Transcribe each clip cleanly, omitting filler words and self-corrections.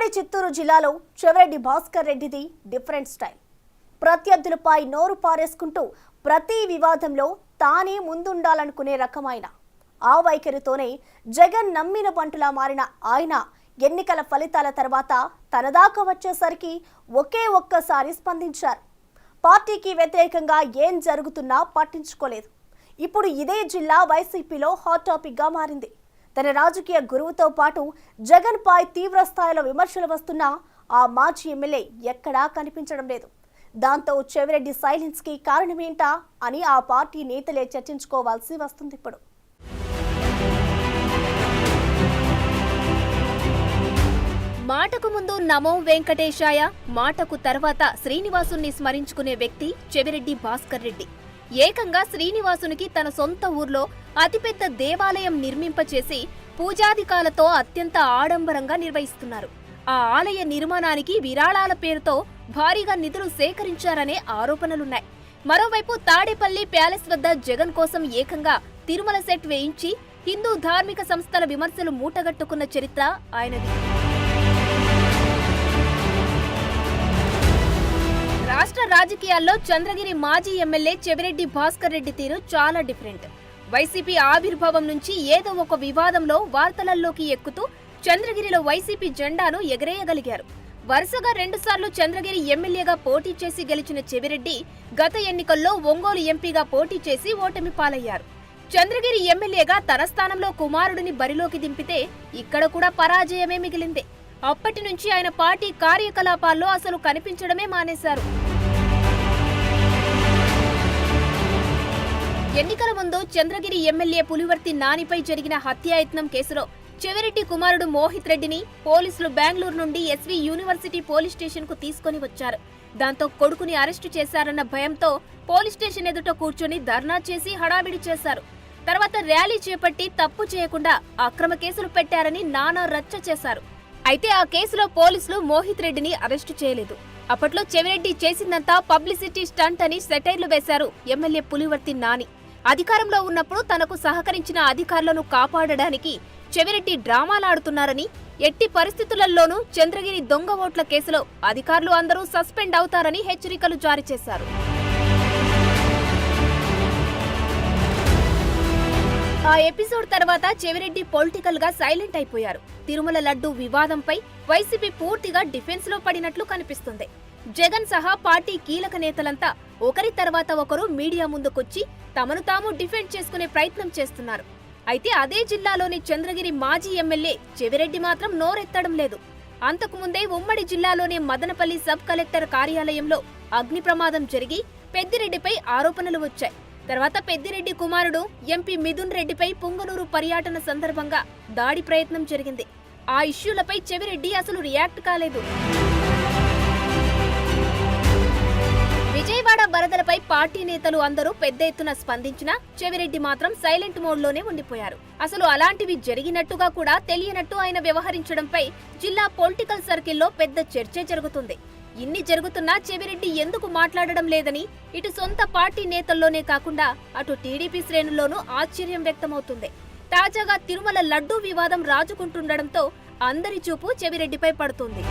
ఉమ్మడి చిత్తూరు జిల్లాలో చెవిరెడ్డి భాస్కర్ రెడ్డిది డిఫరెంట్ స్టైల్. ప్రత్యర్థులపై నోరు పారేసుకుంటూ ప్రతి వివాదంలో తానే ముందుండాలనుకునే రకమైన ఆ వైఖరితోనే జగన్ నమ్మిన బంటులా మారిన ఆయన ఎన్నికల ఫలితాల తర్వాత తనదాకా వచ్చేసరికి ఒక్కసారి స్పందించారు. పార్టీకి వ్యతిరేకంగా ఏం జరుగుతున్నా పట్టించుకోలేదు. ఇప్పుడు ఇదే జిల్లా వైసీపీలో హాట్ టాపిక్ గా మారింది. తన రాజకీయ గురువుతో పాటు జగన్ పై తీవ్ర స్థాయిలో విమర్శలు వస్తున్నా ఆ మాజీ ఎమ్మెల్యే ఎక్కడా కనిపించడం లేదు. దాంతో చెవిరెడ్డి సైలెన్స్ కి కారణమేంటా అని ఆ పార్టీ నేతలే చర్చించుకోవాల్సి వస్తుంది. ఇప్పుడు మాటకు ముందు నమో వెంకటేశాయ, మాటకు తర్వాత శ్రీనివాసుని స్మరించుకునే వ్యక్తి చెవిరెడ్డి భాస్కర్ రెడ్డి. ఏకంగా శ్రీనివాసునికి తన సొంత ఊర్లో అతిపెద్ద దేవాలయం నిర్మింపచేసి పూజాధికాలతో అత్యంత ఆడంబరంగా నిర్వహిస్తున్నారు. ఆ ఆలయ నిర్మాణానికి విరాళాల పేరుతో భారీగా నిధులు సేకరించారనే ఆరోపణలున్నాయి. మరోవైపు తాడేపల్లి ప్యాలెస్ వద్ద జగన్ కోసం ఏకంగా తిరుమల సెట్ వేయించి హిందూ ధార్మిక సంస్థల విమర్శలు మూటగట్టుకున్న చరిత్ర ఆయనది. రాష్ట్ర రాజకీయాల్లో చంద్రగిరి మాజీ ఎమ్మెల్యే చెవిరెడ్డి భాస్కర్ రెడ్డి తీరు చాలా డిఫరెంట్. వైసీపీ ఆవిర్భావం నుంచి ఏదో ఒక వివాదంలో వార్తలలోకి ఎక్కుతూ చంద్రగిరిలో వైసీపీ జెండాను ఎగరేయగలిగారు. వరుసగా 2 సార్లు చంద్రగిరి ఎమ్మెల్యేగా పోటీ చేసి గెలిచిన చెవిరెడ్డి గత ఎన్నికల్లో ఒంగోలు ఎంపీగా పోటీ చేసి ఓటమి పాలయ్యారు. చంద్రగిరి ఎమ్మెల్యేగా తన స్థానంలో కుమారుడిని బరిలోకి దింపితే ఇక్కడ కూడా పరాజయమే మిగిలింది. అప్పటి నుంచి ఆయన పార్టీ కార్యకలాపాల్లో అసలు కనిపించడమే మానేశారు. ఎన్నికల ముందు చంద్రగిరి ఎమ్మెల్యే పులివర్తి నానిపై జరిగిన హత్యాయత్నం కేసులో చెవిరెడ్డి కుమారుడు మోహిత్ రెడ్డిని పోలీసులు బెంగళూరు నుండి ఎస్వి యూనివర్సిటీ పోలీస్ స్టేషన్ కు తీసుకుని వచ్చారు. దాంతో కొడుకుని అరెస్టు చేశారన్న భయంతో పోలీస్ స్టేషన్ ఎదుట కూర్చొని ధర్నా చేసి హడావిడి చేశారు. తర్వాత ర్యాలీ చేపట్టి తప్పు చేయకుండా అక్రమ కేసులు పెట్టారని నానా రచ్చ చేశారు. అయితే ఆ కేసులో పోలీసులు మోహిత్ రెడ్డిని అరెస్టు చేయలేదు. అప్పట్లో చెవిరెడ్డి చేసిందంతా పబ్లిసిటీ స్టంట్ అని సెటైర్లు వేశారు ఎమ్మెల్యే పులివర్తి నాని. అధికారంలో ఉన్నప్పుడు తనకు సహకరించిన అధికారులను కాపాడడానికి చెవిరెడ్డి డ్రామాలాడుతున్నారని, ఎట్టి పరిస్థితులలోనూ చంద్రగిరి దొంగ ఓట్ల కేసులో అధికారులు అందరూ సస్పెండ్ అవుతారని హెచ్చరికలు జారీ చేశారు. ఆ ఎపిసోడ్ తర్వాత చెవిరెడ్డి పొలిటికల్ గా సైలెంట్ అయిపోయారు. తిరుమల లడ్డు వివాదంపై వైసీపీ పూర్తిగా డిఫెన్స్ లో పడినట్లు కనిపిస్తుంది. జగన్ సహా పార్టీ కీలక నేతలంతా ఒకరి తర్వాత ఒకరు మీడియా ముందుకొచ్చి తమను తాము డిఫెండ్ చేసుకునే ప్రయత్నం చేస్తున్నారు. అయితే అదే జిల్లాలోని చంద్రగిరి మాజీ ఎమ్మెల్యే చెవిరెడ్డి మాత్రం నోరెత్తడం లేదు. అంతకుముందే ఉమ్మడి జిల్లాలోని మదనపల్లి సబ్ కలెక్టర్ కార్యాలయంలో అగ్ని ప్రమాదం జరిగి పెద్దిరెడ్డిపై ఆరోపణలు వచ్చాయి. తర్వాత పెద్దిరెడ్డి కుమారుడు ఎంపీ మిథున్ రెడ్డిపై పుంగనూరు పర్యటన సందర్భంగా దాడి ప్రయత్నం జరిగింది. ఆ ఇష్యూలపై చెవిరెడ్డి అసలు రియాక్ట్ కాలేదు. విజయవాడ వరదలపై పార్టీ నేతలు అందరూ పెద్ద ఎత్తున స్పందించినా చెవిరెడ్డి మాత్రం సైలెంట్ మోడ్లోనే ఉండిపోయారు. అసలు అలాంటివి జరిగినట్టుగా కూడా తెలియనట్టు ఆయన వ్యవహరించడంపై జిల్లా పొలిటికల్ సర్కిల్లో పెద్ద చర్చ జరుగుతుంది. ఇన్ని జరుగుతున్నా చెవిరెడ్డి ఎందుకు మాట్లాడడం లేదని ఇటు సొంత పార్టీ నేతల్లోనే కాకుండా అటు టీడీపీ శ్రేణుల్లోనూ ఆశ్చర్యం వ్యక్తమవుతుంది. తాజాగా తిరుమల లడ్డూ వివాదం రాజుకుంటుండడంతో అందరి చూపు చెవిరెడ్డిపై పడుతుంది.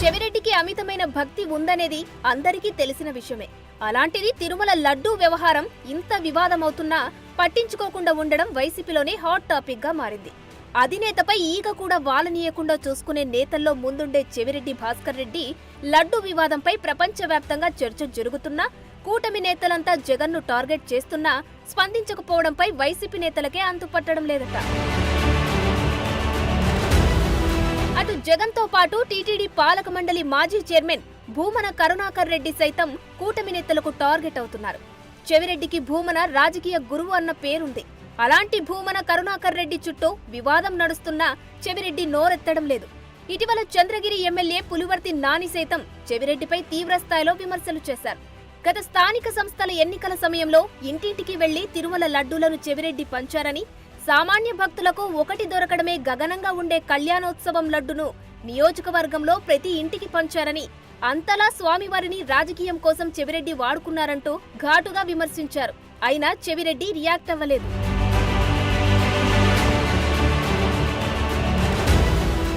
చెవిరెడ్డికి అమితమైన భక్తి ఉందనేది అందరికీ తెలిసిన విషయమే. అలాంటిది తిరుమల లడ్డూ వ్యవహారం ఇంత వివాదమవుతున్నా పట్టించుకోకుండా ఉండడం వైసీపీలోనే హాట్ టాపిక్ గా మారింది. అధినేతపై ఈగ కూడా వాలనీయకుండా చూసుకునే నేతల్లో ముందుండే చెవిరెడ్డి భాస్కర్ రెడ్డి లడ్డూ వివాదంపై ప్రపంచవ్యాప్తంగా చర్చ జరుగుతున్నా, కూటమి నేతలంతా జగన్ను టార్గెట్ చేస్తున్నా స్పందించకపోవడంపై వైసీపీ నేతలకే అంతుపట్టడం లేదట. అటు జగన్ తో పాటు టీటీడీ పాలక మండలి మాజీ చైర్మన్ భూమన కరుణాకర్ రెడ్డి సైతం కూటమి నేతలకు టార్గెట్ అవుతున్నారు. చెవిరెడ్డికి భూమన రాజకీయ గురువు అన్న పేరుంది. అలాంటి భూమన కరుణాకర్ రెడ్డి చుట్టూ వివాదం నడుస్తున్నా చెవిరెడ్డి నోరెత్తడం లేదు. ఇటీవల చంద్రగిరి ఎమ్మెల్యే పులివర్తి నాని సైతం చెవిరెడ్డిపై తీవ్ర స్థాయిలో విమర్శలు చేశారు. గత స్థానిక సంస్థల ఎన్నికల సమయంలో ఇంటింటికి వెళ్లి తిరుమల లడ్డూలను చెవిరెడ్డి పంచారని, సామాన్య భక్తులకు ఒకటి దొరకడమే గగనంగా ఉండే కళ్యాణోత్సవం లడ్డును నియోజకవర్గంలో ప్రతి ఇంటికి పంచారని, అంతలా స్వామివారిని రాజకీయం కోసం చెవిరెడ్డి వాడుకున్నారంటూ ఘాటుగా విమర్శించారు. అయినా చెవిరెడ్డి రియాక్ట్ అవ్వలేదు.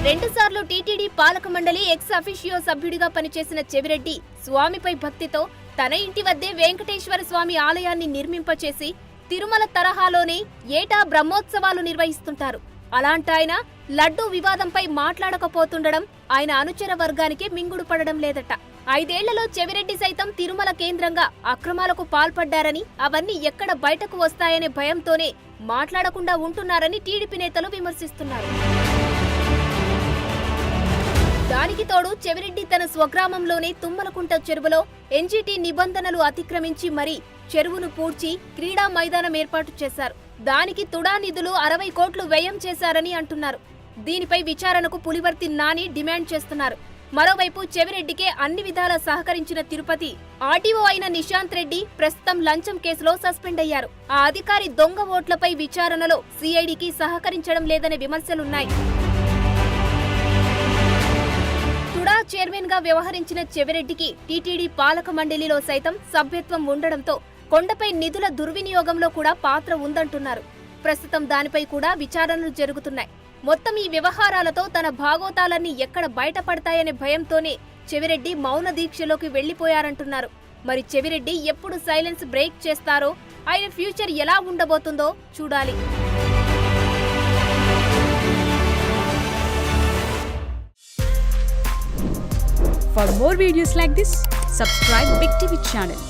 రెండుసార్లు టీటీడీ పాలక మండలి ఎక్స్ అఫిషియో సభ్యుడిగా పనిచేసిన చెవిరెడ్డి స్వామిపై భక్తితో తన ఇంటి వద్దే వెంకటేశ్వర స్వామి ఆలయాన్ని నిర్మింపచేసి తిరుమల తరహాలోనే ఏటా బ్రహ్మోత్సవాలు నిర్వహిస్తుంటారు. అలాంటి ఆయన లడ్డూ వివాదంపై మాట్లాడకపోతుండడం ఆయన అనుచర వర్గానికి మింగుడు పడడం లేదట. 5 ఏళ్లలో చెవిరెడ్డి సైతం తిరుమల కేంద్రంగా అక్రమాలకు పాల్పడ్డారని, అవన్నీ ఎక్కడ బయటకు వస్తాయనే భయంతోనే మాట్లాడకుండా ఉంటున్నారని టీడీపీ నేతలు విమర్శిస్తున్నారు. దానికి తోడు చెవిరెడ్డి తన స్వగ్రామంలోనే తుమ్మలకుంట చెరువులో ఎన్జీటీ నిబంధనలు అతిక్రమించి మరీ చెరువును పూడ్చి క్రీడా మైదానం ఏర్పాటు చేశారు. దానికి తుడా నిధులు 60 కోట్లు వ్యయం చేశారని అంటున్నారు. దీనిపై విచారణకు పులివర్తి నాని డిమాండ్ చేస్తున్నారు. మరోవైపు చెవిరెడ్డికే అన్ని విధాలా సహకరించిన తిరుపతి ఆర్టీఓ అయిన నిశాంత్ రెడ్డి ప్రస్తుతం లంచం కేసులో సస్పెండ్ అయ్యారు. ఆ అధికారి దొంగ ఓట్లపై విచారణలో సిఐడికి సహకరించడం లేదనే విమర్శలున్నాయి. తుడా చైర్మన్ గా వ్యవహరించిన చెవిరెడ్డికి టీటీడీ పాలక మండలిలో సైతం సభ్యత్వం ఉండడంతో కొండపై నిధుల దుర్వినియోగంలో కూడా పాత్ర ఉందంటున్నారు. ప్రస్తుతం దానిపై కూడా విచారణలు జరుగుతున్నాయి. మొత్తం ఈ వ్యవహారాలతో తన భాగోతాలన్నీ ఎక్కడ బయటపడతాయనే భయంతోనే చెవిరెడ్డి మౌన దీక్షలోకి వెళ్లిపోయారంటున్నారు. మరి చెవిరెడ్డి ఎప్పుడు సైలెన్స్ బ్రేక్ చేస్తారో, ఆయన ఫ్యూచర్ ఎలా ఉండబోతుందో చూడాలి. For more videos like this, subscribe Big TV channel.